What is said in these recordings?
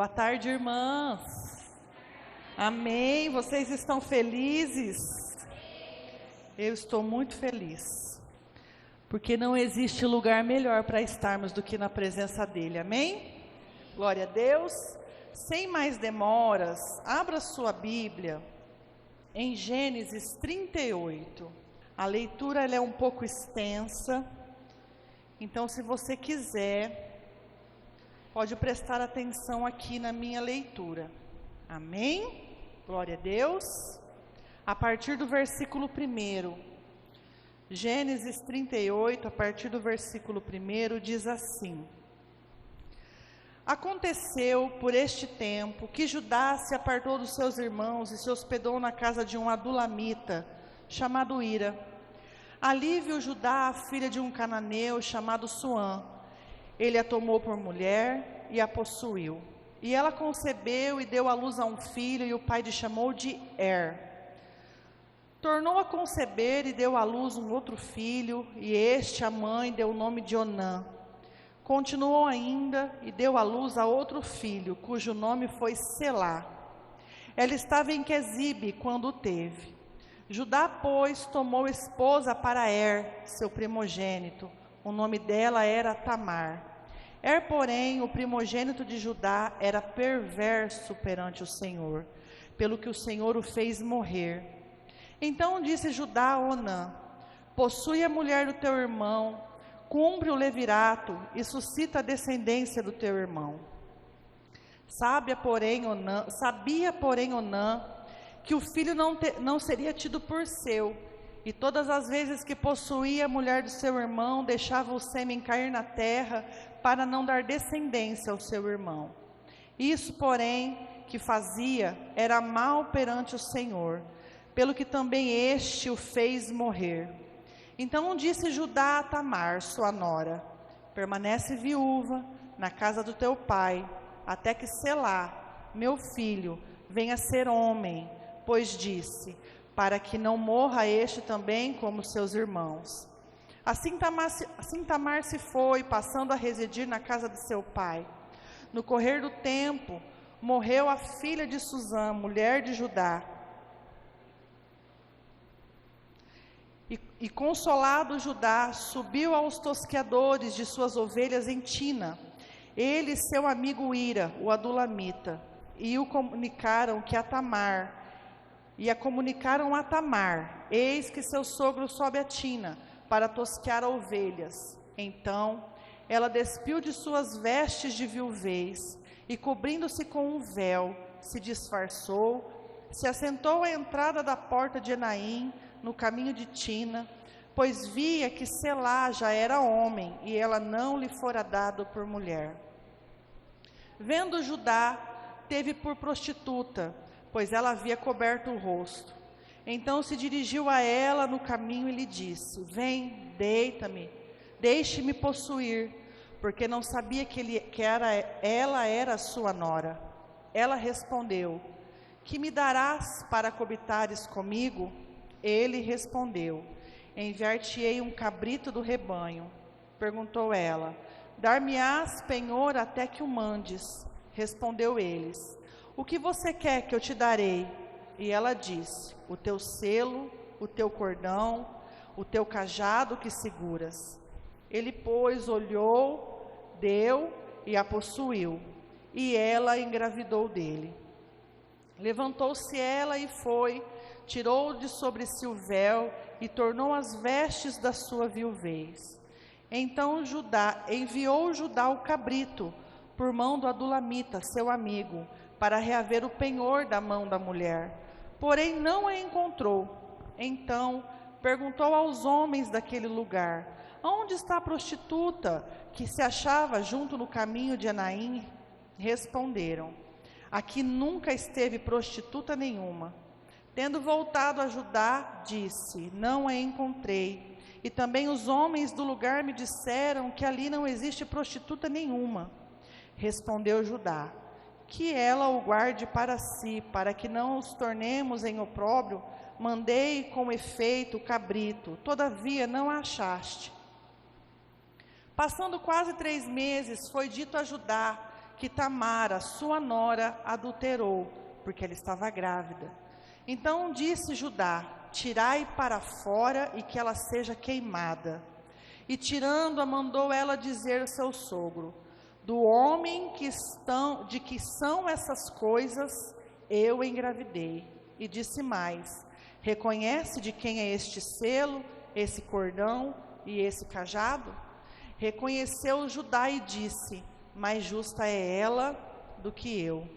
Boa tarde, irmãs. Amém. Vocês estão felizes? Eu estou muito feliz, porque não existe lugar melhor para estarmos do que na presença dele. Amém? Glória a Deus. Sem mais demoras, abra sua Bíblia em Gênesis 38. A leitura ela é um pouco extensa, então se você quiser, pode prestar atenção aqui na minha leitura. Amém? Glória a Deus. A partir do versículo 1, Gênesis 38, a partir do versículo 1, diz assim: Aconteceu por este tempo que Judá se apartou dos seus irmãos e se hospedou na casa de um adulamita, chamado Ira. Ali viu Judá a filha de um cananeu chamado Suã. Ele a tomou por mulher e a possuiu. E ela concebeu e deu à luz a um filho, e o pai lhe chamou de Tornou a conceber e deu à luz um outro filho, e a mãe deu o nome de Onã. Continuou ainda e deu à luz a outro filho, cujo nome foi Selá. Ela estava em Quezibe quando o teve. Judá, pois, tomou esposa para seu primogênito. O nome dela era Tamar. Porém, o primogênito de Judá era perverso perante o Senhor, pelo que o Senhor o fez morrer. Então disse Judá a Onã: Possui a mulher do teu irmão, cumpre o levirato e suscita a descendência do teu irmão. Sabia, porém, Onã que o filho não seria tido por seu, e todas as vezes que possuía a mulher do seu irmão, deixava o sêmen cair na terra, para não dar descendência ao seu irmão. Isso, porém, que fazia, era mal perante o Senhor, pelo que também o fez morrer. Então disse Judá a Tamar, sua nora: Permanece viúva na casa do teu pai, até que Selá, meu filho, venha ser homem, pois disse, para que não morra também como seus irmãos. Assim Tamar se foi, passando a residir na casa de seu pai. No correr do tempo, morreu a filha de Susã, mulher de Judá. E consolado Judá, subiu aos tosqueadores de suas ovelhas em Tina, ele e seu amigo Ira, o adulamita, e a comunicaram a Tamar: Eis que seu sogro sobe a Tina, para tosquear ovelhas. Então ela despiu de suas vestes de viuvez, e cobrindo-se com um véu, se disfarçou, se assentou à entrada da porta de Enaim, no caminho de Tina, pois via que Selá já era homem, e ela não lhe fora dado por mulher. Vendo Judá, teve por prostituta, pois ela havia coberto o rosto. Então se dirigiu a ela no caminho e lhe disse: Vem, deita-me, deixe-me possuir, porque não sabia ela era sua nora. Ela respondeu: Que me darás para coabitares comigo? Ele respondeu: Enviar-te-ei um cabrito do rebanho. Perguntou ela: Dar-me-ás penhor até que o mandes? Respondeu eles: O que você quer que eu te darei? E ela disse: O teu selo, o teu cordão, o teu cajado que seguras. Ele, pois, olhou, deu e a possuiu, e ela engravidou dele. Levantou-se ela e foi, tirou de sobre si o véu e tornou as vestes da sua viuvez. Então enviou Judá o cabrito, por mão do adulamita, seu amigo, para reaver o penhor da mão da mulher. Porém não a encontrou. Então perguntou aos homens daquele lugar: Onde está a prostituta que se achava junto no caminho de Enaim? Responderam: Aqui nunca esteve prostituta nenhuma. Tendo voltado a Judá, disse: Não a encontrei. E também os homens do lugar me disseram que ali não existe prostituta nenhuma. Respondeu Judá: Que ela o guarde para si, para que não os tornemos em opróbrio. Mandei com efeito o cabrito, todavia não a achaste. Passando quase 3 meses, foi dito a Judá que Tamar, a sua nora, adulterou, porque ela estava grávida. Então disse Judá: tirai para fora e que ela seja queimada. E tirando-a, mandou ela dizer ao seu sogro: do homem de que são essas coisas, eu engravidei. E disse mais: reconhece de quem é este selo, esse cordão e esse cajado? Reconheceu Judá e disse: mais justa é ela do que eu,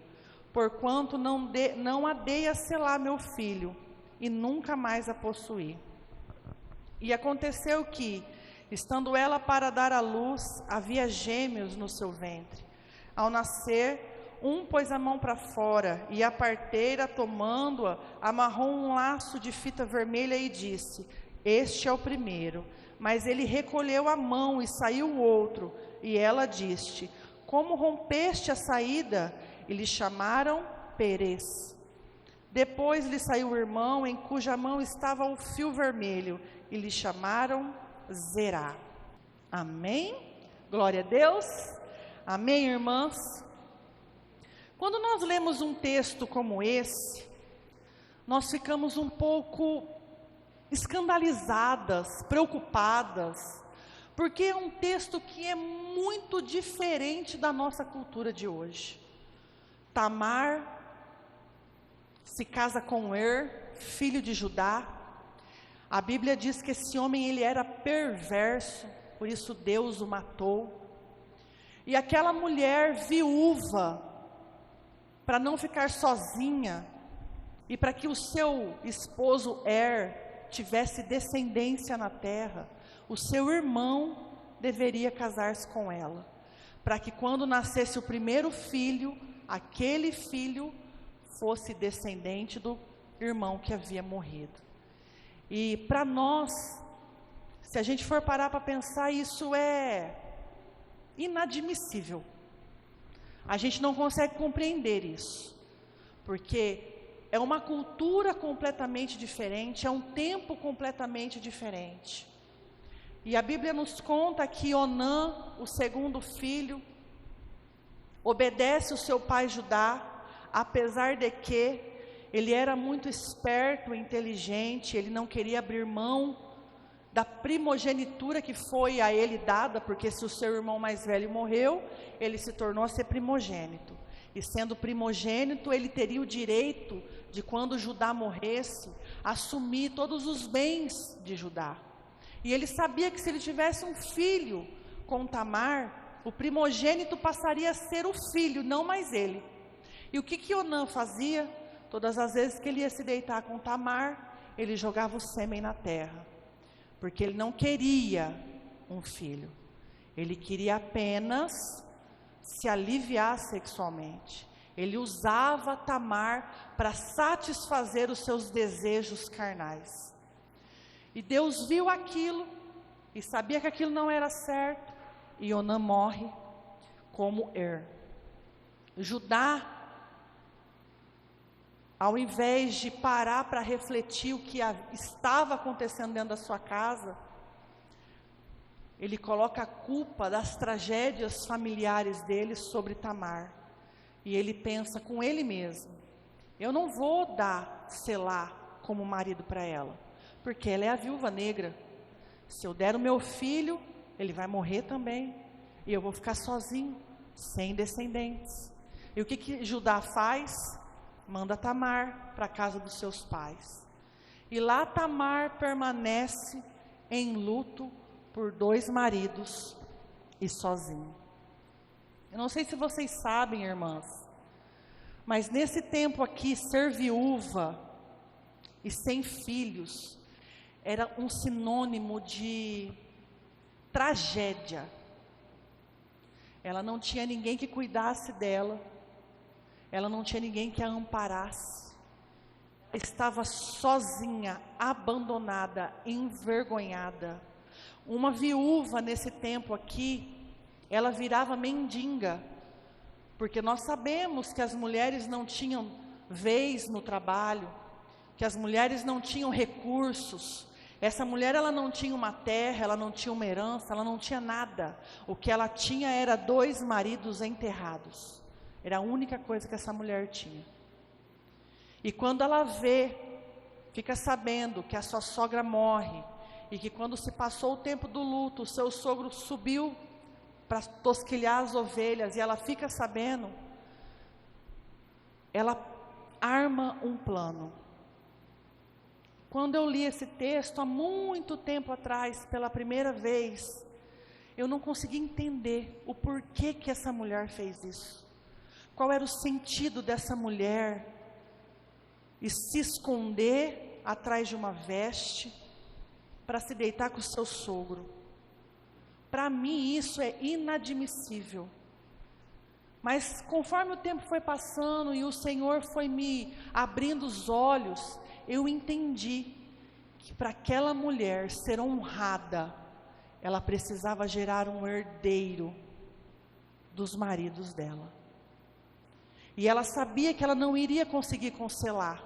porquanto não a dei a selar meu filho, e nunca mais a possuí. E aconteceu que, estando ela para dar à luz, havia gêmeos no seu ventre. Ao nascer, um pôs a mão para fora, e a parteira, tomando-a, amarrou um laço de fita vermelha e disse: este é o primeiro. Mas ele recolheu a mão e saiu o outro. E ela disse: como rompeste a saída? E lhe chamaram Perez. Depois lhe saiu o irmão, em cuja mão estava o fio vermelho, e lhe chamaram Zerá. Amém? Glória a Deus. Amém, irmãs? Quando nós lemos um texto como esse, nós ficamos um pouco escandalizadas, preocupadas, porque é um texto que é muito diferente da nossa cultura de hoje. Tamar se casa com filho de Judá. A Bíblia diz que esse homem ele era perverso, por isso Deus o matou. E aquela mulher viúva, para não ficar sozinha, e para que o seu esposo tivesse descendência na terra, o seu irmão deveria casar-se com ela, para que quando nascesse o primeiro filho, aquele filho fosse descendente do irmão que havia morrido. E para nós, se a gente for parar para pensar, isso é inadmissível. A gente não consegue compreender isso, porque é uma cultura completamente diferente, é um tempo completamente diferente. E a Bíblia nos conta que Onã, o segundo filho, obedece o seu pai Judá, apesar de que ele era muito esperto, inteligente, ele não queria abrir mão da primogenitura que foi a ele dada, porque se o seu irmão mais velho morreu, ele se tornou a ser primogênito. E sendo primogênito, ele teria o direito de, quando Judá morresse, assumir todos os bens de Judá. E ele sabia que se ele tivesse um filho com Tamar, o primogênito passaria a ser o filho, não mais ele. E o que Onã fazia? Todas as vezes que ele ia se deitar com Tamar, ele jogava o sêmen na terra, porque ele não queria um filho, ele queria apenas se aliviar sexualmente. Ele usava Tamar para satisfazer os seus desejos carnais. E Deus viu aquilo e sabia que aquilo não era certo, e Onã morre como Judá, ao invés de parar para refletir o que estava acontecendo dentro da sua casa, ele coloca a culpa das tragédias familiares dele sobre Tamar. E ele pensa com ele mesmo: eu não vou dar Selá como marido para ela, porque ela é a viúva negra. Se eu der o meu filho, ele vai morrer também, e eu vou ficar sozinho, sem descendentes. E o que Judá faz? Manda Tamar para a casa dos seus pais. E lá Tamar permanece em luto por 2 maridos e sozinho. Eu não sei se vocês sabem, irmãs, mas nesse tempo aqui, ser viúva e sem filhos era um sinônimo de tragédia. Ela não tinha ninguém que cuidasse dela, ela não tinha ninguém que a amparasse, estava sozinha, abandonada, envergonhada. Uma viúva nesse tempo aqui, ela virava mendiga, porque nós sabemos que as mulheres não tinham vez no trabalho, que as mulheres não tinham recursos, Essa mulher, ela não tinha uma terra, ela não tinha uma herança, ela não tinha nada. O que ela tinha era 2 maridos enterrados. Era a única coisa que essa mulher tinha. E quando ela fica sabendo que a sua sogra morre, e que quando se passou o tempo do luto, o seu sogro subiu para tosquilhar as ovelhas, e ela fica sabendo, ela arma um plano. Quando eu li esse texto, há muito tempo atrás, pela primeira vez, eu não consegui entender o porquê que essa mulher fez isso. Qual era o sentido dessa mulher e se esconder atrás de uma veste para se deitar com o seu sogro? Para mim isso é inadmissível. Mas conforme o tempo foi passando e o Senhor foi me abrindo os olhos, eu entendi que para aquela mulher ser honrada, ela precisava gerar um herdeiro dos maridos dela. E ela sabia que ela não iria conseguir concelar.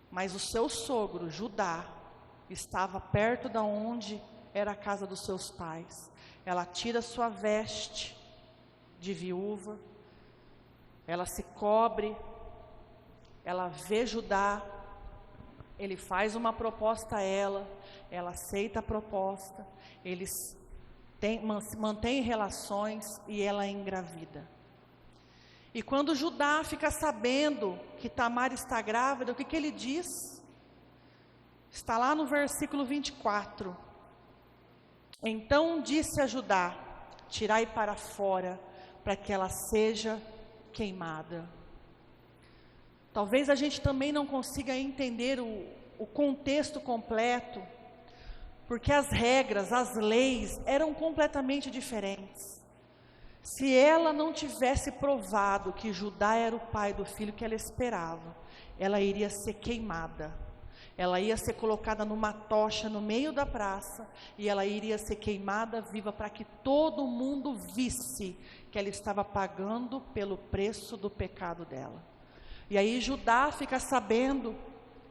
Mas o seu sogro, Judá, estava perto de onde era a casa dos seus pais. Ela tira sua veste de viúva, ela se cobre, ela vê Judá, ele faz uma proposta a ela aceita a proposta, eles mantêm relações e ela é engravida. E quando Judá fica sabendo que Tamar está grávida, o que ele diz? Está lá no versículo 24. Então disse a Judá: tirai para fora, para que ela seja queimada. Talvez a gente também não consiga entender o contexto completo, porque as regras, as leis eram completamente diferentes. Se ela não tivesse provado que Judá era o pai do filho que ela esperava, ela iria ser queimada. Ela ia ser colocada numa tocha no meio da praça, e ela iria ser queimada viva para que todo mundo visse que ela estava pagando pelo preço do pecado dela. E aí Judá fica sabendo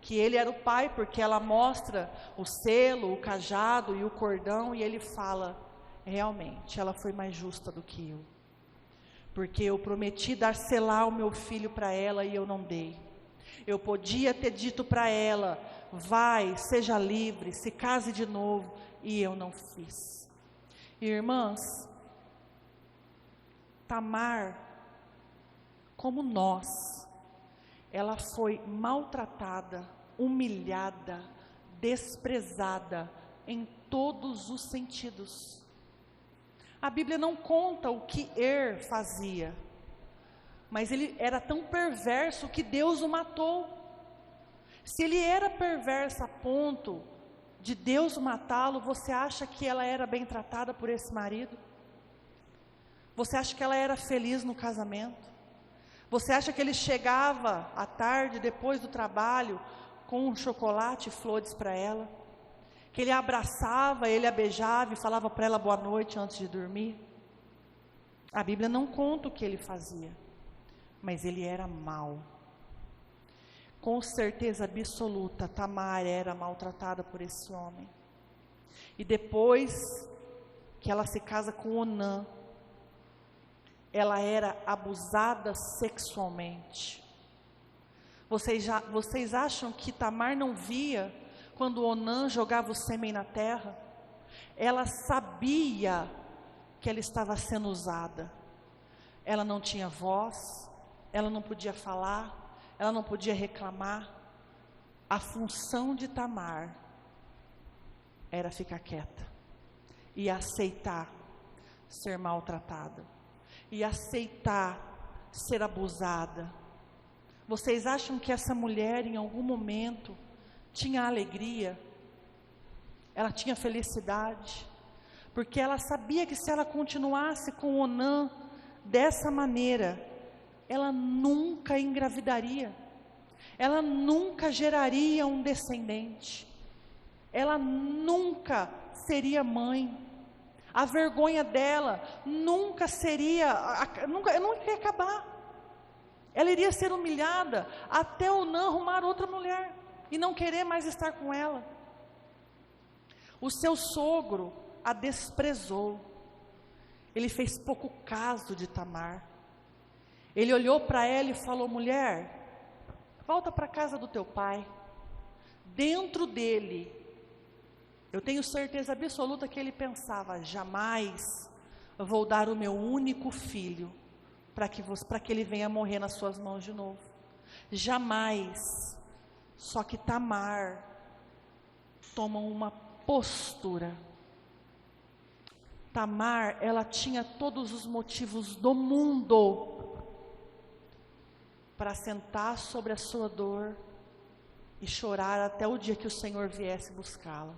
que ele era o pai, porque ela mostra o selo, o cajado e o cordão, e ele fala: realmente, ela foi mais justa do que eu, porque eu prometi dar selar o meu filho para ela e eu não dei. Eu podia ter dito para ela: vai, seja livre, se case de novo, e eu não fiz. Irmãs, Tamar, como nós, ela foi maltratada, humilhada, desprezada em todos os sentidos. A Bíblia não conta o que fazia, mas ele era tão perverso que Deus o matou. Se ele era perverso a ponto de Deus matá-lo, você acha que ela era bem tratada por esse marido? Você acha que ela era feliz no casamento? Você acha que ele chegava à tarde, depois do trabalho, com um chocolate e flores para ela? Que ele a abraçava, ele a beijava e falava para ela boa noite antes de dormir? A Bíblia não conta o que ele fazia, mas ele era mau. Com certeza absoluta, Tamar era maltratada por esse homem. E depois que ela se casa com Onã, ela era abusada sexualmente. Vocês acham que Tamar não via quando Onã jogava o sêmen na terra? Ela sabia que ela estava sendo usada. Ela não tinha voz, ela não podia falar, ela não podia reclamar. A função de Tamar era ficar quieta e aceitar ser maltratada, e aceitar ser abusada. Vocês acham que essa mulher em algum momento tinha alegria? Ela tinha felicidade? Porque ela sabia que se ela continuasse com Onã dessa maneira, ela nunca engravidaria, ela nunca geraria um descendente, ela nunca seria mãe. A vergonha dela nunca ia acabar. Ela iria ser humilhada até Onã arrumar outra mulher e não querer mais estar com ela. O seu sogro a desprezou. Ele fez pouco caso de Tamar. Ele olhou para ela e falou: mulher, volta para a casa do teu pai. Dentro dele, eu tenho certeza absoluta que ele pensava: jamais vou dar o meu único filho para que ele venha morrer nas suas mãos de novo. Jamais. Só que Tamar toma uma postura. Tamar, ela tinha todos os motivos do mundo para sentar sobre a sua dor e chorar até o dia que o Senhor viesse buscá-la.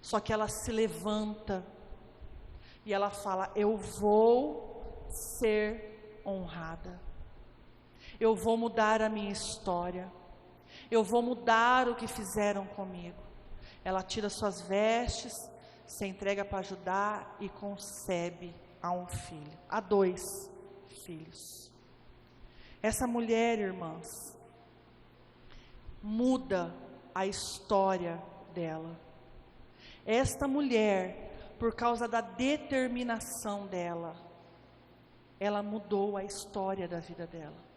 Só que ela se levanta e ela fala: eu vou ser honrada, eu vou mudar a minha história, eu vou mudar o que fizeram comigo. Ela tira suas vestes, se entrega para ajudar e concebe a um filho, a 2 filhos. Essa mulher, irmãs, muda a história dela. Esta mulher, por causa da determinação dela, ela mudou a história da vida dela.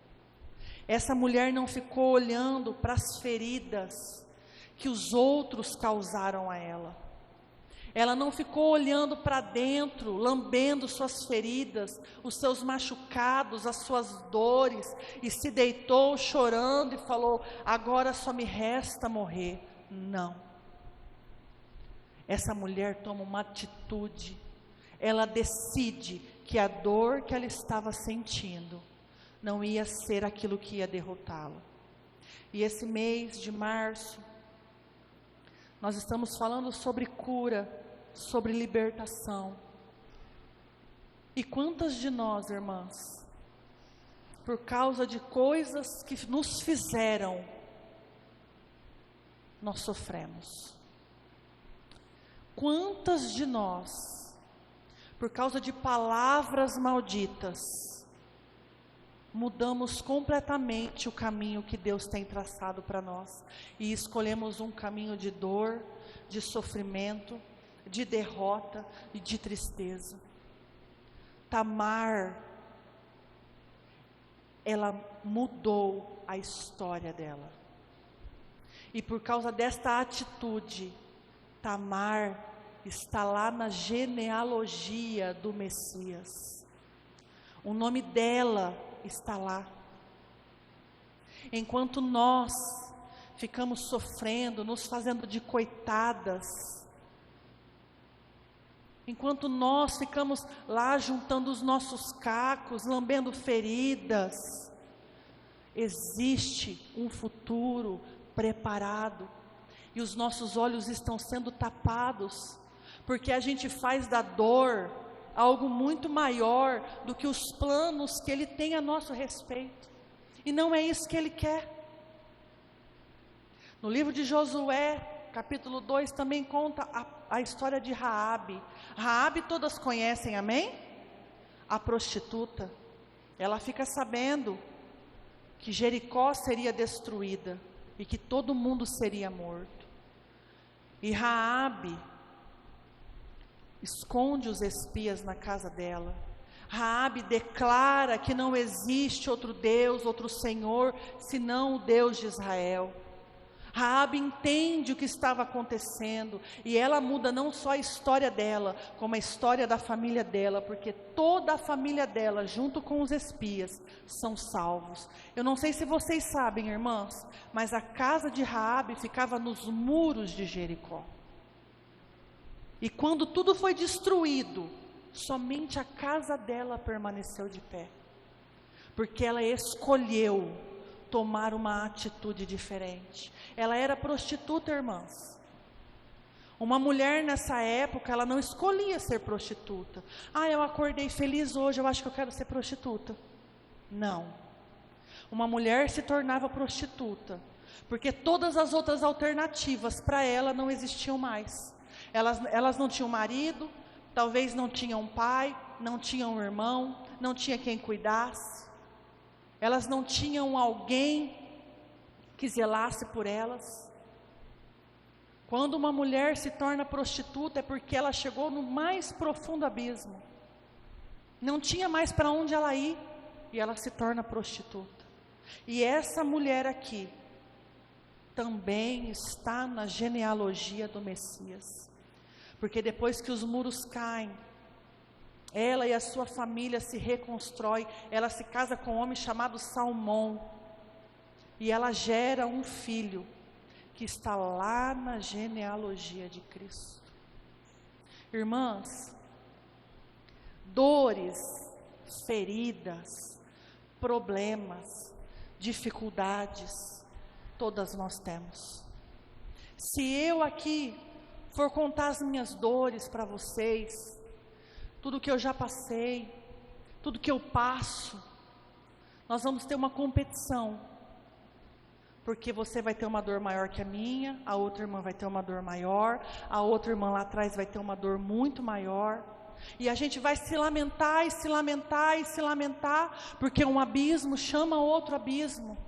Essa mulher não ficou olhando para as feridas que os outros causaram a ela. Ela não ficou olhando para dentro, lambendo suas feridas, os seus machucados, as suas dores, e se deitou chorando e falou: agora só me resta morrer. Não. Essa mulher toma uma atitude. Ela decide que a dor que ela estava sentindo não ia ser aquilo que ia derrotá-la. E esse mês de março, nós estamos falando sobre cura, sobre libertação. E quantas de nós, irmãs, por causa de coisas que nos fizeram, nós sofremos? Quantas de nós, por causa de palavras malditas, mudamos completamente o caminho que Deus tem traçado para nós e escolhemos um caminho de dor, de sofrimento, de derrota e de tristeza? Tamar, ela mudou a história dela. E por causa desta atitude, Tamar está lá na genealogia do Messias. O nome dela está lá. Enquanto nós ficamos sofrendo, nos fazendo de coitadas, enquanto nós ficamos lá juntando os nossos cacos, lambendo feridas, existe um futuro preparado e os nossos olhos estão sendo tapados, porque a gente faz da dor algo muito maior do que os planos que Ele tem a nosso respeito, e não é isso que Ele quer. No livro de Josué, capítulo 2, também conta a história de Raabe. Raabe todas conhecem, amém? A prostituta. Ela fica sabendo que Jericó seria destruída e que todo mundo seria morto. E Raabe esconde os espias na casa dela. Raabe declara que não existe outro Deus, outro Senhor, senão o Deus de Israel. Raabe entende o que estava acontecendo e ela muda não só a história dela, como a história da família dela, porque toda a família dela, junto com os espias, são salvos. Eu não sei se vocês sabem, irmãs, mas a casa de Raabe ficava nos muros de Jericó. E quando tudo foi destruído, somente a casa dela permaneceu de pé, porque ela escolheu tomar uma atitude diferente. Ela era prostituta, irmãs. Uma mulher nessa época, ela não escolhia ser prostituta. Eu acordei feliz hoje, eu acho que eu quero ser prostituta. Não. Uma mulher se tornava prostituta, porque todas as outras alternativas para ela não existiam mais. Elas não tinham marido, talvez não tinham pai, não tinham um irmão, não tinha quem cuidasse. Elas não tinham alguém que zelasse por elas. Quando uma mulher se torna prostituta é porque ela chegou no mais profundo abismo. Não tinha mais para onde ela ir e ela se torna prostituta. E essa mulher aqui também está na genealogia do Messias. Porque depois que os muros caem, ela e a sua família se reconstrói, ela se casa com um homem chamado Salmão, e ela gera um filho, que está lá na genealogia de Cristo. Irmãs, dores, feridas, problemas, dificuldades, todas nós temos. Se eu aqui for contar as minhas dores para vocês, tudo que eu já passei, tudo que eu passo, nós vamos ter uma competição, porque você vai ter uma dor maior que a minha, a outra irmã vai ter uma dor maior, a outra irmã lá atrás vai ter uma dor muito maior, e a gente vai se lamentar e se lamentar e se lamentar, porque um abismo chama outro abismo,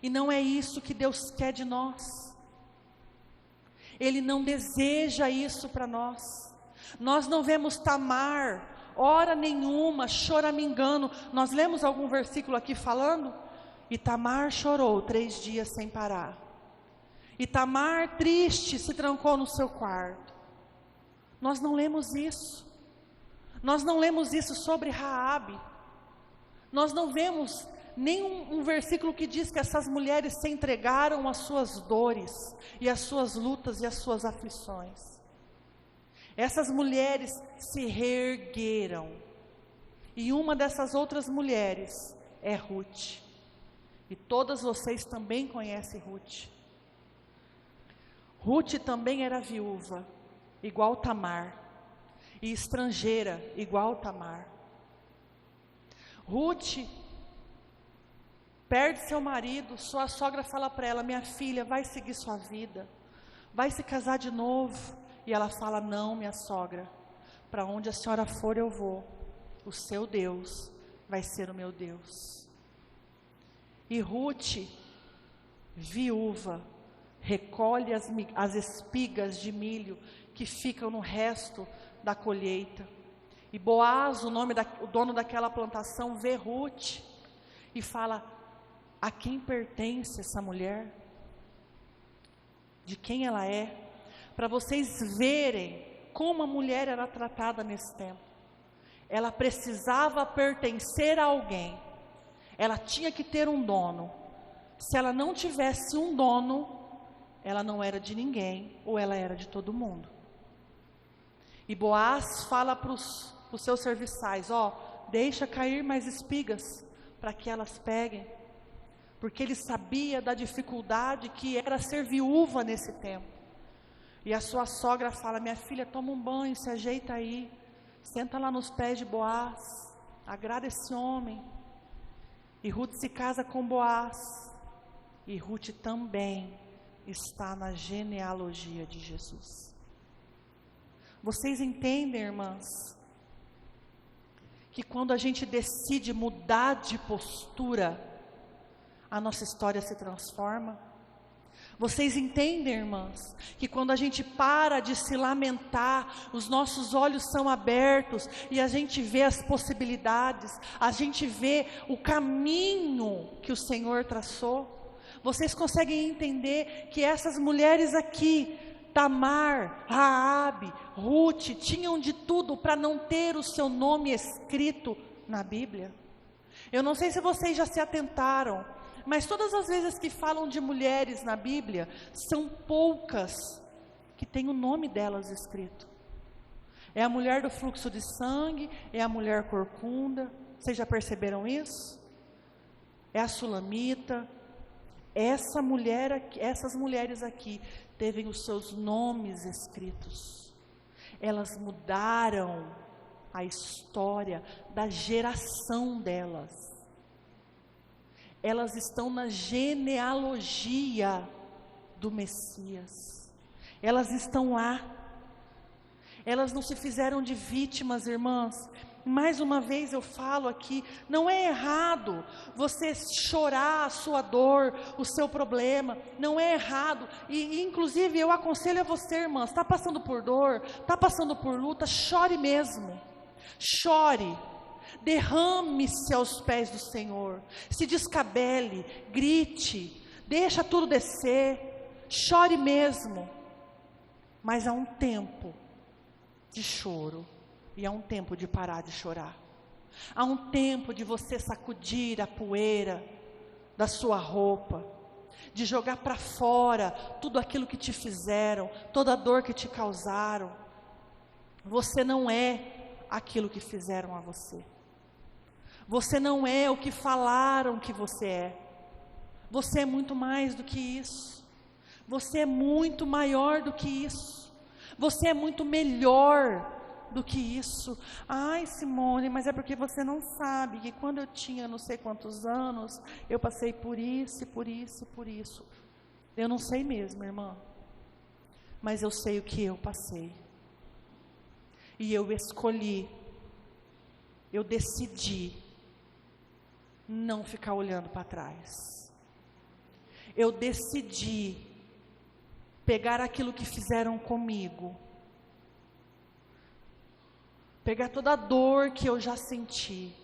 e não é isso que Deus quer de nós. Ele não deseja isso para nós. Nós não vemos Tamar, hora nenhuma, choramingando. Nós lemos algum versículo aqui falando? E Tamar chorou 3 dias sem parar. E Tamar, triste, se trancou no seu quarto. Nós não lemos isso. Nós não lemos isso sobre Raabe. Nós não vemos nenhum versículo que diz que essas mulheres se entregaram às suas dores, e às suas lutas e às suas aflições. Essas mulheres se reergueram, e uma dessas outras mulheres é Ruth, e todas vocês também conhecem Ruth. Ruth também era viúva, igual Tamar, e estrangeira, igual Tamar. Ruth perde seu marido, sua sogra fala para ela: minha filha, vai seguir sua vida, vai se casar de novo. E ela fala: não, minha sogra, para onde a senhora for eu vou, o seu Deus vai ser o meu Deus. E Ruth, viúva, recolhe as espigas de milho que ficam no resto da colheita. E Boaz, o dono daquela plantação, vê Ruth e fala: a quem pertence essa mulher? De quem ela é? Para vocês verem como a mulher era tratada nesse tempo. Ela precisava pertencer a alguém. Ela tinha que ter um dono. Se ela não tivesse um dono, ela não era de ninguém, ou ela era de todo mundo. E Boaz fala para os seus serviçais: deixa cair mais espigas, para que elas peguem. Porque ele sabia da dificuldade que era ser viúva nesse tempo. E a sua sogra fala: minha filha, toma um banho, se ajeita aí, senta lá nos pés de Boaz, agrada esse homem. E Ruth se casa com Boaz, e Ruth também está na genealogia de Jesus. Vocês entendem, irmãs, que quando a gente decide mudar de postura, a nossa história se transforma? Vocês entendem, irmãs, que quando a gente para de se lamentar, os nossos olhos são abertos e a gente vê as possibilidades, a gente vê o caminho que o Senhor traçou? Vocês conseguem entender que essas mulheres aqui, Tamar, Raabe, Ruth, tinham de tudo para não ter o seu nome escrito na Bíblia? Eu não sei se vocês já se atentaram, mas todas as vezes que falam de mulheres na Bíblia, são poucas que têm o nome delas escrito. É a mulher do fluxo de sangue, é a mulher corcunda. Vocês já perceberam isso? É a Sulamita. Essas mulheres aqui teve os seus nomes escritos. Elas mudaram a história da geração delas. Elas estão na genealogia do Messias. Elas estão lá. Elas não se fizeram de vítimas, irmãs. Mais uma vez eu falo aqui, não é errado você chorar a sua dor, o seu problema, não é errado, e inclusive eu aconselho a você, irmã, está passando por dor, está passando por luta, chore mesmo, chore, derrame-se aos pés do Senhor, se descabele, grite, deixa tudo descer, chore mesmo, mas há um tempo de choro, e há um tempo de parar de chorar. Há um tempo de você sacudir a poeira da sua roupa, de jogar para fora tudo aquilo que te fizeram, toda a dor que te causaram. Você não é aquilo que fizeram a você. Você não é o que falaram que você é. Você é muito mais do que isso. Você é muito maior do que isso. Você é muito melhor do que isso. Ai, Simone, mas é porque você não sabe que quando eu tinha não sei quantos anos, eu passei por isso, por isso, por isso. Eu não sei mesmo, irmã, mas eu sei o que eu passei. E eu escolhi, eu decidi não ficar olhando para trás. Eu decidi pegar aquilo que fizeram comigo, pegar toda a dor que eu já senti,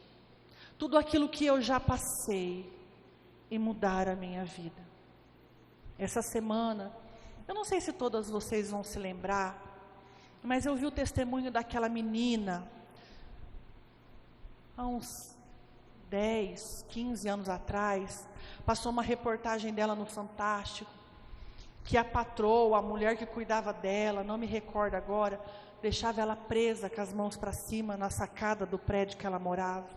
tudo aquilo que eu já passei e mudar a minha vida. Essa semana, eu não sei se todas vocês vão se lembrar, mas eu vi o testemunho daquela menina, há uns 10, 15 anos atrás, passou uma reportagem dela no Fantástico, que a patroa, a mulher que cuidava dela, não me recordo agora, deixava ela presa com as mãos para cima na sacada do prédio que ela morava.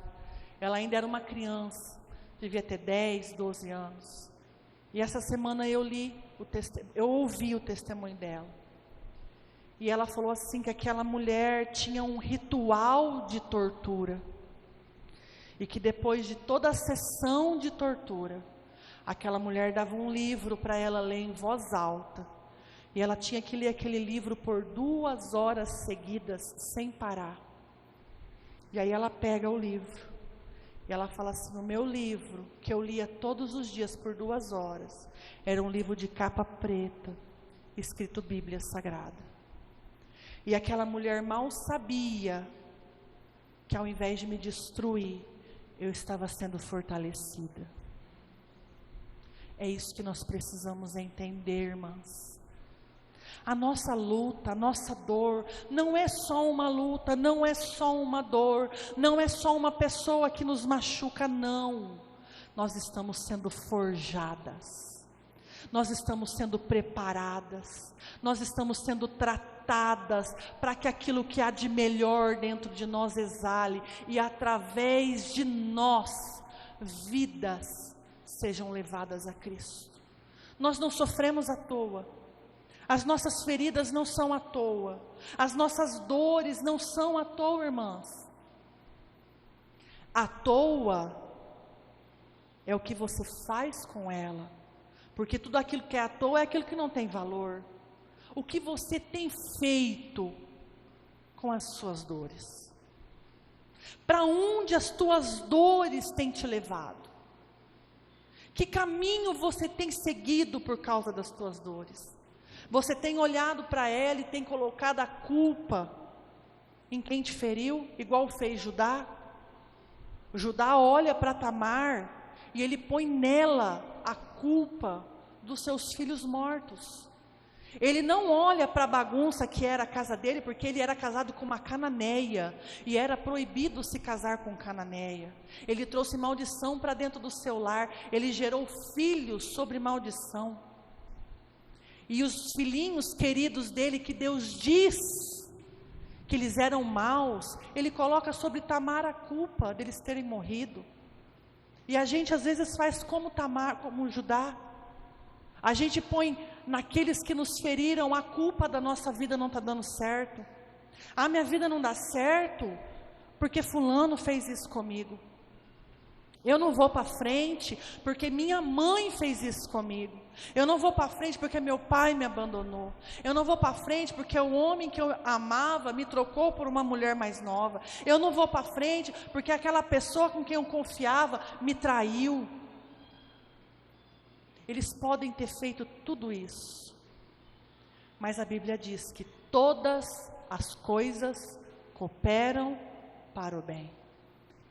Ela ainda era uma criança, devia ter 10, 12 anos. E essa semana eu ouvi o testemunho dela. E ela falou assim, que aquela mulher tinha um ritual de tortura. E que depois de toda a sessão de tortura, aquela mulher dava um livro para ela ler em voz alta. E ela tinha que ler aquele livro por 2 horas seguidas, sem parar. E aí ela pega o livro, e ela fala assim, o meu livro, que eu lia todos os dias por 2 horas, era um livro de capa preta, escrito Bíblia Sagrada. E aquela mulher mal sabia, que ao invés de me destruir, eu estava sendo fortalecida. É isso que nós precisamos entender, irmãs. A nossa luta, a nossa dor, não é só uma luta, não é só uma dor, não é só uma pessoa que nos machuca, não. Nós estamos sendo forjadas, nós estamos sendo preparadas, nós estamos sendo tratadas para que aquilo que há de melhor dentro de nós exale, e através de nós, vidas sejam levadas a Cristo. Nós não sofremos à toa. As nossas feridas não são à toa, as nossas dores não são à toa, irmãs. À toa é o que você faz com ela, porque tudo aquilo que é à toa é aquilo que não tem valor. O que você tem feito com as suas dores? Para onde as tuas dores têm te levado? Que caminho você tem seguido por causa das tuas dores? Você tem olhado para ela e tem colocado a culpa em quem te feriu, igual fez Judá? O Judá olha para Tamar e ele põe nela a culpa dos seus filhos mortos. Ele não olha para a bagunça que era a casa dele, porque ele era casado com uma cananeia, e era proibido se casar com cananeia. Ele trouxe maldição para dentro do seu lar, ele gerou filhos sobre maldição. E os filhinhos queridos dele, que Deus diz que eles eram maus, ele coloca sobre Tamar a culpa deles terem morrido. E a gente às vezes faz como Tamar, como Judá. A gente põe naqueles que nos feriram a culpa da nossa vida não está dando certo. Ah, minha vida não dá certo porque fulano fez isso comigo. Eu não vou para frente porque minha mãe fez isso comigo. Eu não vou para frente porque meu pai me abandonou. Eu não vou para frente porque o homem que eu amava me trocou por uma mulher mais nova. Eu não vou para frente porque aquela pessoa com quem eu confiava me traiu. Eles podem ter feito tudo isso, mas a Bíblia diz que todas as coisas cooperam para o bem.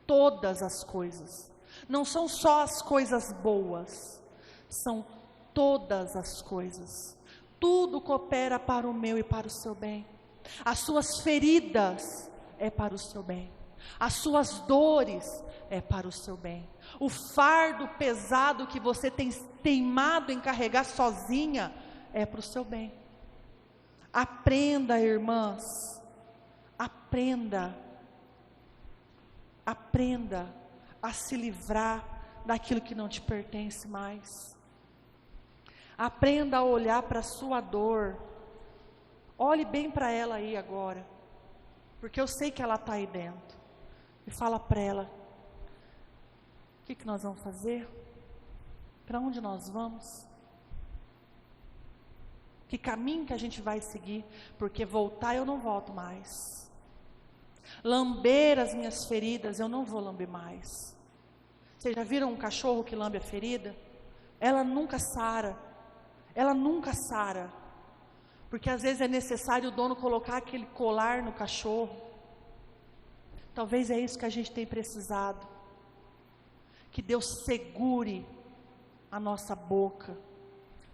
Todas as coisas. Não são só as coisas boas, são todas as coisas. Tudo coopera para o meu e para o seu bem. As suas feridas é para o seu bem. As suas dores é para o seu bem. O fardo pesado que você tem teimado em carregar sozinha é para o seu bem. Aprenda, irmãs, aprenda a se livrar daquilo que não te pertence mais. Aprenda a olhar para a sua dor. Olhe bem para ela aí agora, porque eu sei que ela está aí dentro. E fala para ela: o que nós vamos fazer? Para onde nós vamos? Que caminho que a gente vai seguir? Porque voltar eu não volto mais. Lamber as minhas feridas eu não vou lamber mais. Vocês já viram um cachorro que lambe a ferida? Ela nunca sara. Ela nunca sara. Porque às vezes é necessário o dono colocar aquele colar no cachorro. Talvez é isso que a gente tem precisado. Que Deus segure a nossa boca,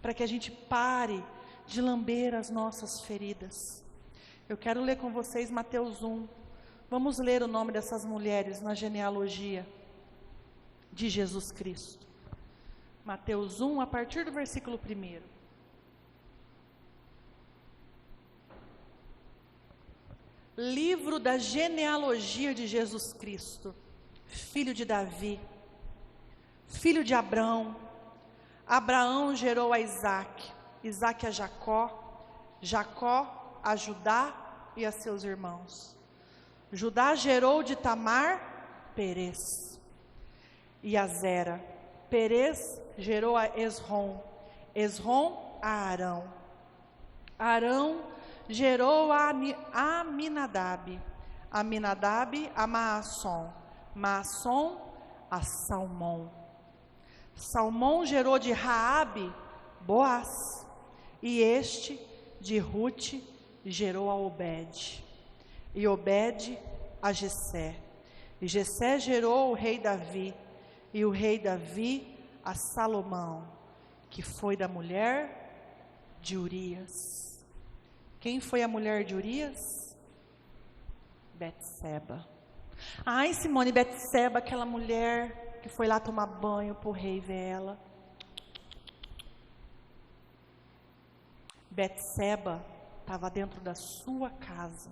para que a gente pare de lamber as nossas feridas. Eu quero ler com vocês Mateus 1. Vamos ler o nome dessas mulheres na genealogia de Jesus Cristo. Mateus 1, a partir do versículo 1. Livro da genealogia de Jesus Cristo, filho de Davi, filho de Abraão. Abraão gerou a Isaque, Isaque a Jacó, Jacó a Judá e a seus irmãos. Judá gerou de Tamar Perez e a Zera. Perez gerou a Esrom, Esrom a Arão. Arão gerou a Aminadab, Aminadab a Maasson, Maasson a Salmão. Salmão gerou de Raabe Boaz, e este de Rute gerou a Obed, e Obed a Jessé, e Jessé gerou o rei Davi, e o rei Davi a Salomão, que foi da mulher de Urias. Quem foi a mulher de Urias? Betseba. Ai, Simone, Betseba, aquela mulher que foi lá tomar banho para o rei ver ela. Betseba estava dentro da sua casa.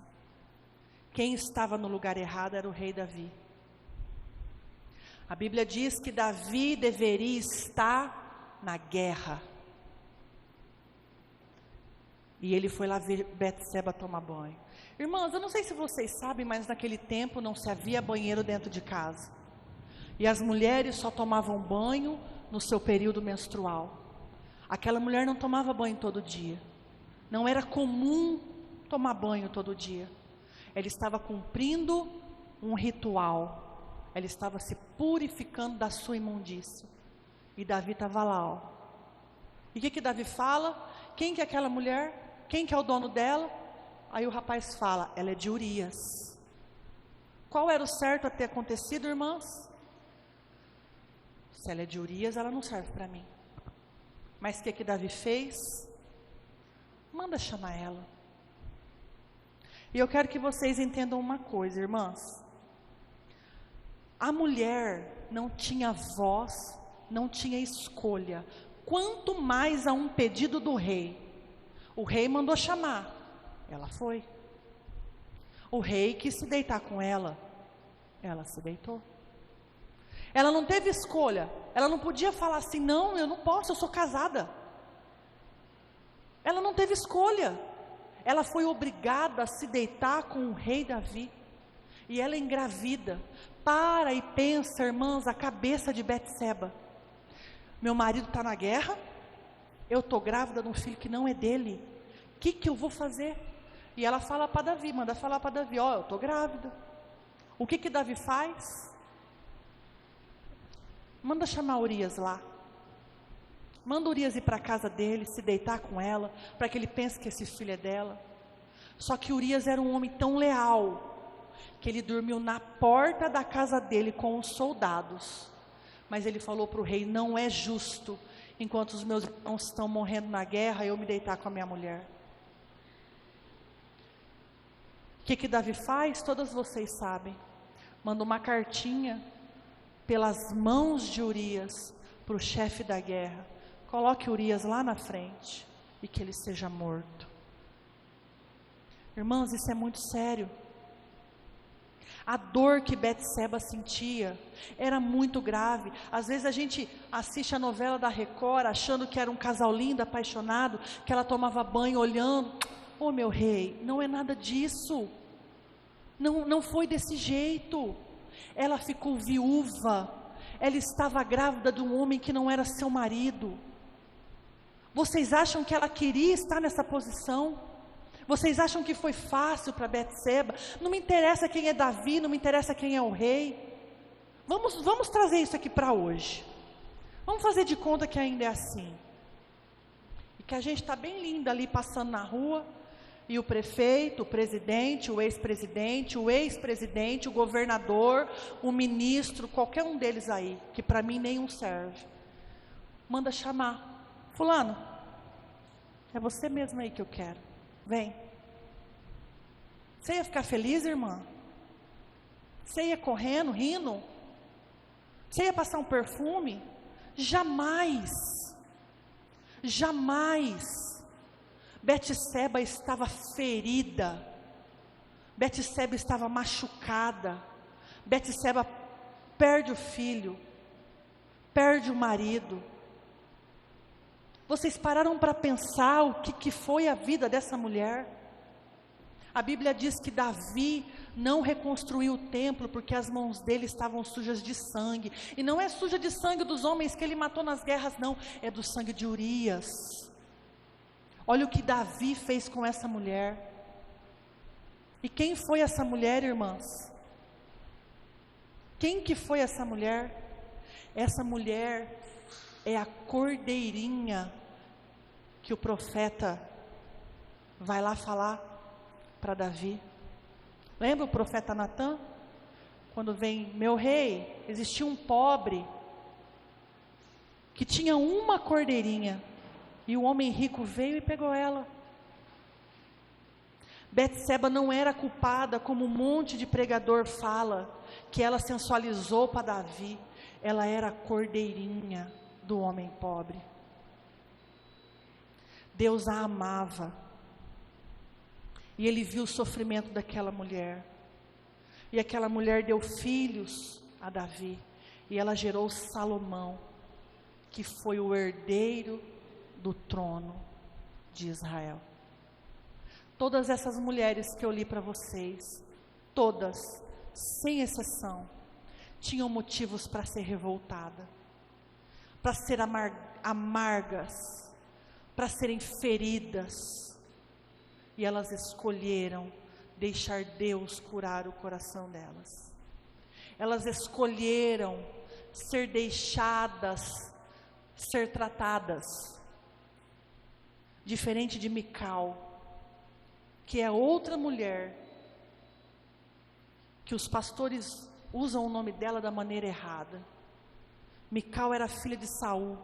Quem estava no lugar errado era o rei Davi. A Bíblia diz que Davi deveria estar na guerra. E ele foi lá ver Betseba tomar banho. Irmãos, eu não sei se vocês sabem, mas naquele tempo não se havia banheiro dentro de casa. E as mulheres só tomavam banho no seu período menstrual. Aquela mulher não tomava banho todo dia. Não era comum tomar banho todo dia. Ela estava cumprindo um ritual. Ela estava se purificando da sua imundícia. E Davi estava lá, ó. E o que Davi fala? Quem que é aquela mulher? Quem que é o dono dela? Aí o rapaz fala: ela é de Urias. Qual era o certo a ter acontecido, irmãs? Se ela é de Urias, ela não serve para mim. Mas o que Davi fez? Manda chamar ela. E eu quero que vocês entendam uma coisa, irmãs. A mulher não tinha voz, não tinha escolha. Quanto mais a um pedido do rei. O rei mandou chamar, ela foi. O rei quis se deitar com ela se deitou. Ela não teve escolha, ela não podia falar assim: não, eu não posso, eu sou casada. Ela não teve escolha, ela foi obrigada a se deitar com o rei Davi. E ela engravida. Para e pensa, irmãs, a cabeça de Betseba. Meu marido está na guerra, eu estou grávida de um filho que não é dele. O que eu vou fazer? E ela fala para Davi, manda falar para Davi, ó, eu estou grávida. O que Davi faz? Manda chamar Urias lá. Manda Urias ir para a casa dele, se deitar com ela, para que ele pense que esse filho é dela. Só que Urias era um homem tão leal, que ele dormiu na porta da casa dele com os soldados. Mas ele falou para o rei, não é justo, enquanto os meus irmãos estão morrendo na guerra, eu me deitar com a minha mulher. O que Davi faz? Todas vocês sabem. Manda uma cartinha pelas mãos de Urias para o chefe da guerra. Coloque Urias lá na frente e que ele seja morto. Irmãs, isso é muito sério. A dor que Betseba sentia era muito grave. Às vezes a gente assiste a novela da Record achando que era um casal lindo, apaixonado, que ela tomava banho olhando. Oh, meu rei, não é nada disso. Não foi desse jeito. Ela ficou viúva. Ela estava grávida de um homem que não era seu marido. Vocês acham que ela queria estar nessa posição? Vocês acham que foi fácil para Betseba? Não me interessa quem é Davi, não me interessa quem é o rei. Vamos trazer isso aqui para hoje. Vamos fazer de conta que ainda é assim. E que a gente está bem linda ali passando na rua, e o prefeito, o presidente, o ex-presidente, o governador, o ministro, qualquer um deles aí, que para mim nenhum serve, manda chamar. Fulano, é você mesmo aí que eu quero. Vem. Você ia ficar feliz, irmã? Você ia correndo, rindo? Você ia passar um perfume? Jamais. Jamais. Betseba estava ferida. Betseba estava machucada. Betseba perde o filho. Perde o marido. Vocês pararam para pensar o que foi a vida dessa mulher? A Bíblia diz que Davi não reconstruiu o templo porque as mãos dele estavam sujas de sangue. E não é suja de sangue dos homens que ele matou nas guerras, não. É do sangue de Urias. Olha o que Davi fez com essa mulher. E quem foi essa mulher, irmãs? Quem que foi essa mulher? Essa mulher é a cordeirinha que o profeta vai lá falar para Davi. Lembra o profeta Natã? Quando vem, meu rei, existia um pobre que tinha uma cordeirinha, e o homem rico veio e pegou ela. Betseba não era culpada, como um monte de pregador fala, que ela sensualizou para Davi. Ela era a cordeirinha do homem pobre. Deus a amava. E ele viu o sofrimento daquela mulher. E aquela mulher deu filhos a Davi. E ela gerou Salomão, que foi o herdeiro do trono de Israel. Todas essas mulheres que eu li para vocês, todas, sem exceção, tinham motivos para ser revoltada, para ser amargas, para serem feridas, e elas escolheram deixar Deus curar o coração delas. Elas escolheram ser deixadas, ser tratadas, diferente de Mical, que é outra mulher, que os pastores usam o nome dela da maneira errada. Mical era filha de Saul,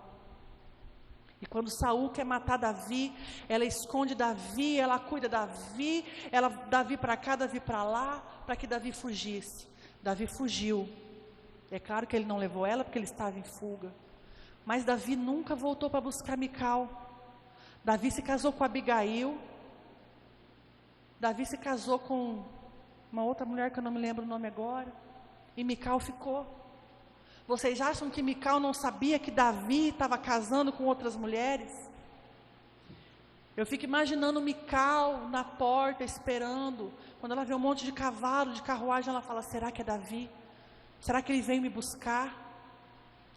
e quando Saul quer matar Davi, ela esconde Davi, ela cuida Davi, Davi para cá, Davi para lá, para que Davi fugisse. Davi fugiu. É claro que ele não levou ela, porque ele estava em fuga, mas Davi nunca voltou para buscar Mical. Davi se casou com Abigail. Davi se casou com uma outra mulher que eu não me lembro o nome agora, e Mical ficou. Vocês acham que Mical não sabia que Davi estava casando com outras mulheres? Eu fico imaginando Mical na porta esperando. Quando ela vê um monte de cavalo, de carruagem, ela fala: será que é Davi? Será que ele veio me buscar?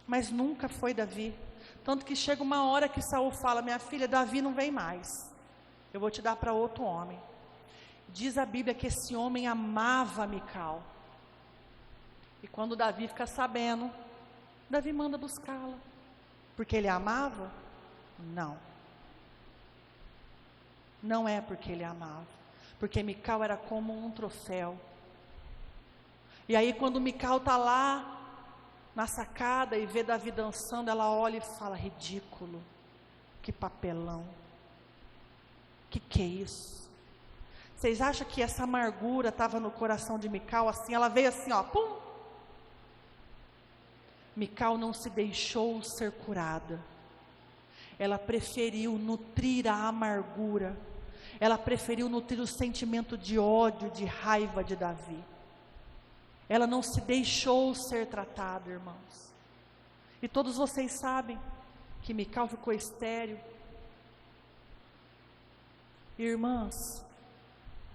Mas nunca foi Davi. Tanto que chega uma hora que Saul fala: minha filha, Davi não vem mais. Eu vou te dar para outro homem. Diz a Bíblia que esse homem amava Mical. E quando Davi fica sabendo, Davi manda buscá-la. Porque ele a amava? Não. Não é porque ele amava. Porque Mical era como um troféu. E aí quando Mical está lá na sacada e vê Davi dançando, ela olha e fala: ridículo, que papelão, que é isso? Vocês acham que essa amargura estava no coração de Mical assim? Ela veio assim, ó, pum. Mical não se deixou ser curada. Ela preferiu nutrir a amargura. Ela preferiu nutrir o sentimento de ódio, de raiva de Davi. Ela não se deixou ser tratada, irmãos. E todos vocês sabem que Mical ficou estéril. Irmãs,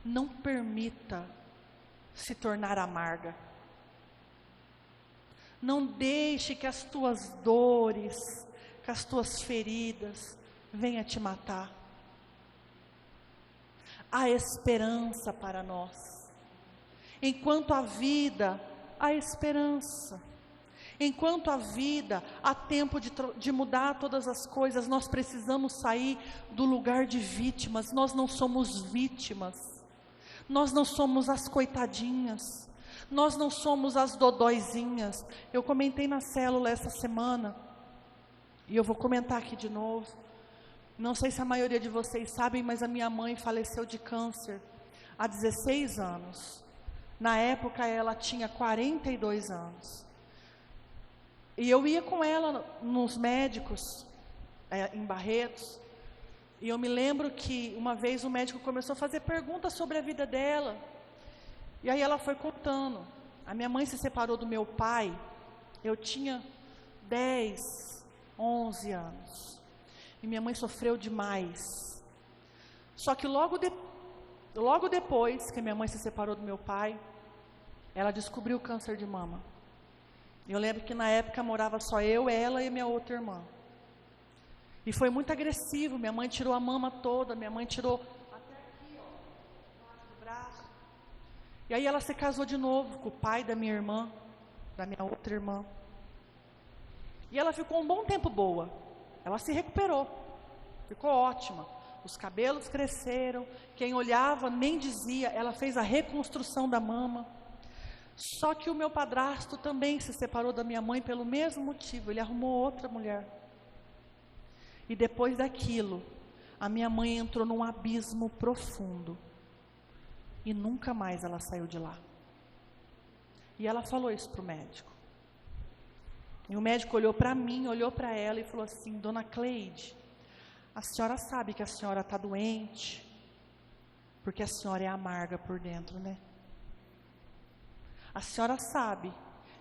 não permita se tornar amarga. Não deixe que as tuas dores, que as tuas feridas venham te matar. Há esperança para nós. Enquanto há vida, há esperança. Enquanto há vida, há tempo de mudar todas as coisas. Nós precisamos sair do lugar de vítimas. Nós não somos vítimas. Nós não somos as coitadinhas. Nós não somos as dodóizinhas. Eu comentei na célula essa semana, e eu vou comentar aqui de novo. Não sei se a maioria de vocês sabem, mas a minha mãe faleceu de câncer há 16 anos. Na época ela tinha 42 anos. E eu ia com ela nos médicos, em Barretos. E eu me lembro que uma vez o médico começou a fazer perguntas sobre a vida dela. E aí ela foi contando. A minha mãe se separou do meu pai. Eu tinha 10, 11 anos. E minha mãe sofreu demais. Só que logo depois que minha mãe se separou do meu pai, ela descobriu o câncer de mama. Eu lembro que na época morava só eu, ela e minha outra irmã. E foi muito agressivo. Minha mãe tirou a mama toda. Minha mãe tirou até aqui, ó, embaixo do braço. E aí ela se casou de novo com o pai da minha irmã, da minha outra irmã. E ela ficou um bom tempo boa. Ela se recuperou. Ficou ótima. Os cabelos cresceram. Quem olhava nem dizia. Ela fez a reconstrução da mama. Só que o meu padrasto também se separou da minha mãe pelo mesmo motivo. Ele arrumou outra mulher. E depois daquilo, a minha mãe entrou num abismo profundo. E nunca mais ela saiu de lá. E ela falou isso para o médico. E o médico olhou para mim, olhou para ela e falou assim: Dona Cleide, a senhora sabe que a senhora está doente, porque a senhora é amarga por dentro, né? A senhora sabe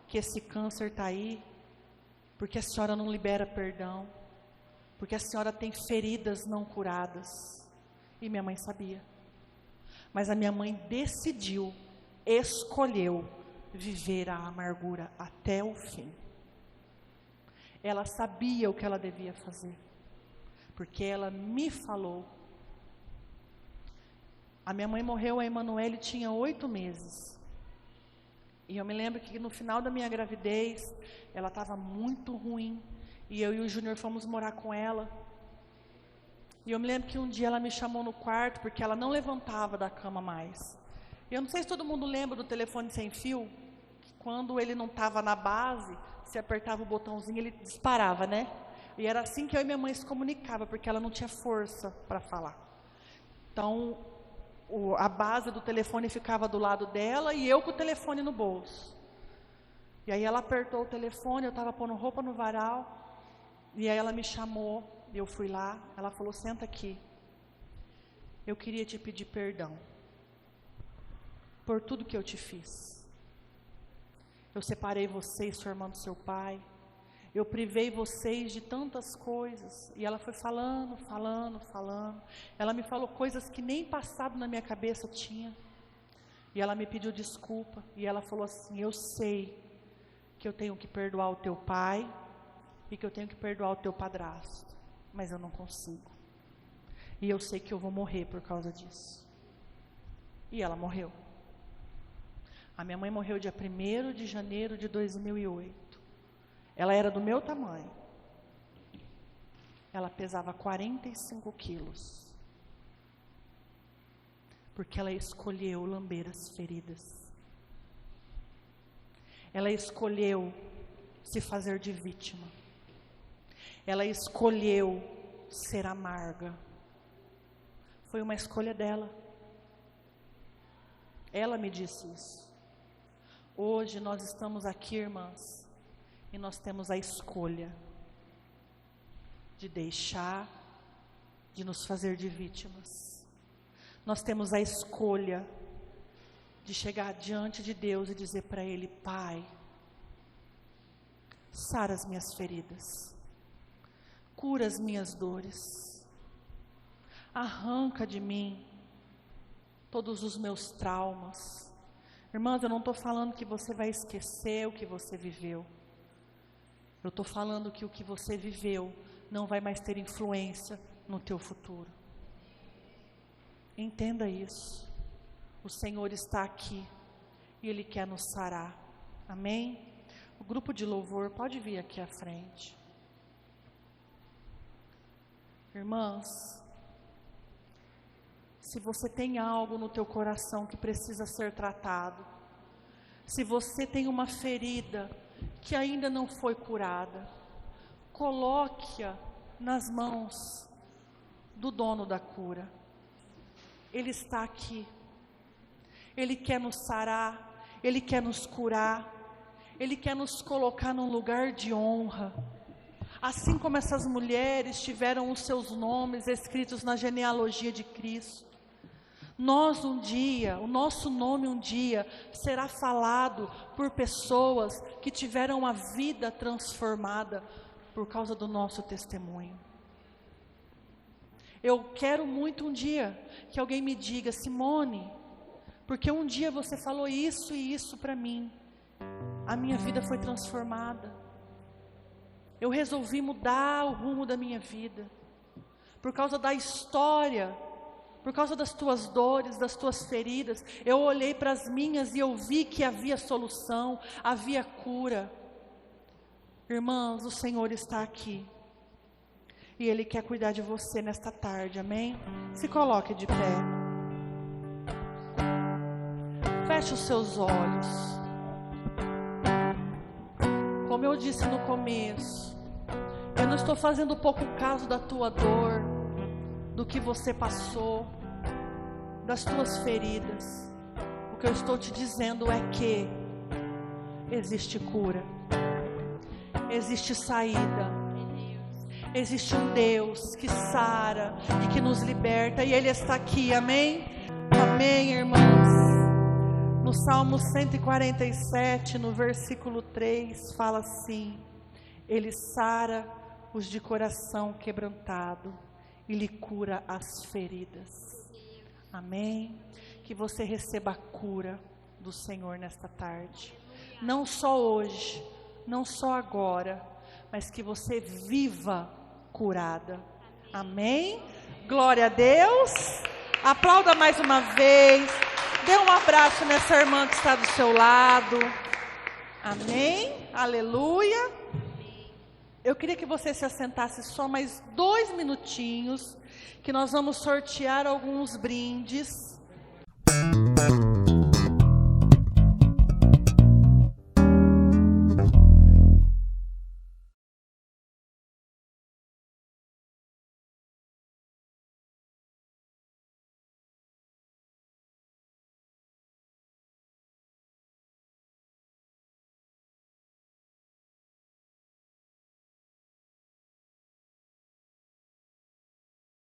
que esse câncer está aí, porque a senhora não libera perdão, porque a senhora tem feridas não curadas. E minha mãe sabia. Mas a minha mãe decidiu, escolheu viver a amargura até o fim. Ela sabia o que ela devia fazer, porque ela me falou. A minha mãe morreu, a Emanuele tinha 8 meses. E eu me lembro que no final da minha gravidez, ela estava muito ruim. E eu e o Júnior fomos morar com ela. E eu me lembro que um dia ela me chamou no quarto, porque ela não levantava da cama mais. Eu não sei se todo mundo lembra do telefone sem fio, que quando ele não estava na base, você apertava o botãozinho, ele disparava, né? E era assim que eu e minha mãe se comunicava, porque ela não tinha força para falar. Então, a base do telefone ficava do lado dela e eu com o telefone no bolso. E aí ela apertou o telefone, eu estava pondo roupa no varal, e aí ela me chamou, eu fui lá, ela falou: senta aqui. Eu queria te pedir perdão por tudo que eu te fiz. Eu separei você e sua irmã do seu pai. Eu privei vocês de tantas coisas. E ela foi falando. Ela me falou coisas que nem passado na minha cabeça tinha. E ela me pediu desculpa. E ela falou assim: eu sei que eu tenho que perdoar o teu pai e que eu tenho que perdoar o teu padrasto, mas eu não consigo. E eu sei que eu vou morrer por causa disso. E ela morreu. A minha mãe morreu dia 1º de janeiro de 2008. Ela era do meu tamanho. Ela pesava 45 quilos. Porque ela escolheu lamber as feridas. Ela escolheu se fazer de vítima. Ela escolheu ser amarga. Foi uma escolha dela. Ela me disse isso. Hoje nós estamos aqui, irmãs, e nós temos a escolha de deixar de nos fazer de vítimas. Nós temos a escolha de chegar diante de Deus e dizer para Ele: Pai, sara as minhas feridas, cura as minhas dores, arranca de mim todos os meus traumas. Irmãs, eu não estou falando que você vai esquecer o que você viveu. Eu estou falando que o que você viveu não vai mais ter influência no teu futuro. Entenda isso. O Senhor está aqui e Ele quer nos sarar. Amém? O grupo de louvor pode vir aqui à frente. Irmãs, se você tem algo no teu coração que precisa ser tratado, se você tem uma ferida que ainda não foi curada, coloque-a nas mãos do dono da cura. Ele está aqui. Ele quer nos sarar, Ele quer nos curar, Ele quer nos colocar num lugar de honra. Assim como essas mulheres tiveram os seus nomes escritos na genealogia de Cristo, nós um dia, o nosso nome um dia será falado por pessoas que tiveram a vida transformada por causa do nosso testemunho. Eu quero muito um dia que alguém me diga: Simone, porque um dia você falou isso e isso para mim, a minha vida foi transformada. Eu resolvi mudar o rumo da minha vida, por causa da história, por causa das tuas dores, das tuas feridas. Eu olhei para as minhas e eu vi que havia solução, havia cura. Irmãos, o Senhor está aqui. E Ele quer cuidar de você nesta tarde, amém? Se coloque de pé. Feche os seus olhos. Como eu disse no começo, eu não estou fazendo pouco caso da tua dor, do que você passou, das tuas feridas. O que eu estou te dizendo é que existe cura, existe saída, existe um Deus que sara e que nos liberta, e Ele está aqui, amém? Amém, irmãos. No Salmo 147, no versículo 3, fala assim: Ele sara os de coração quebrantado e lhe cura as feridas. Amém? Que você receba a cura do Senhor nesta tarde. Não só hoje, não só agora, mas que você viva curada. Amém? Glória a Deus. Aplauda mais uma vez. Dê um abraço nessa irmã que está do seu lado. Amém? Aleluia. Eu queria que você se assentasse só mais 2 minutinhos, que nós vamos sortear alguns brindes.